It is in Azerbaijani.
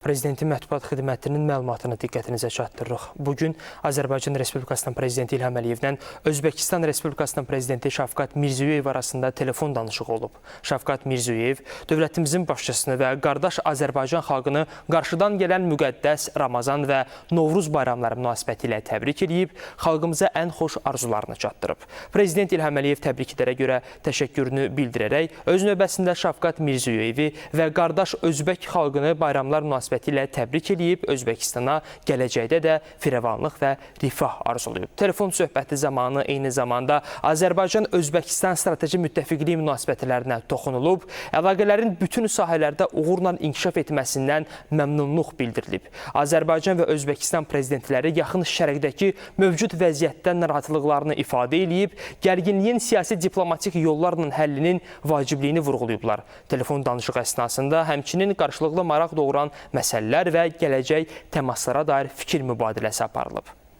Prezidentin mətbuat xidmətinin məlumatını diqqətinizə çatdırırıq. Bugün Azərbaycan Respublikasının Prezidenti İlham Əliyevlə Özbəkistan Respublikasının Prezidenti Şavkat Mirziyoyev arasında telefon danışığı olub. Şavkat Mirziyoyev dövlətimizin başçısını və qardaş Azərbaycan xalqını qarşıdan gələn müqəddəs Ramazan və Novruz bayramları münasibəti ilə təbrik edib, xalqımıza ən xoş arzularını çatdırıb. Prezident İlham Əliyev təbriklərə görə təşəkkürünü bildirərək, öz növbəsində Şavkat Mirziyoyevi və qardaş Özbək xalqını bayramlar münasibəti ilə təbrik edib, Özbəkistana gələcəkdə də firavanlıq və rifah arzulayıb. Telefon söhbəti zamanı eyni zamanda Azərbaycan-Özbəkistan strateji müttəfiqliyi münasibətlərinə toxunulub, əlaqələrin bütün sahələrdə uğurla inkişaf etməsindən məmnunluq bildirilib. Azərbaycan və Özbəkistan prezidentləri yaxın şərqdəki mövcud vəziyyətdən narahatlıqlarını ifadə edib, gərginliyin siyasi diplomatik yollarla həllinin vacibliyini vurğulayıblar. Telefon danışığı əsnasında həmçinin qarşılıqlı maraq doğuran məsələlər və gələcək təmaslara dair fikir mübadiləsi aparılıb.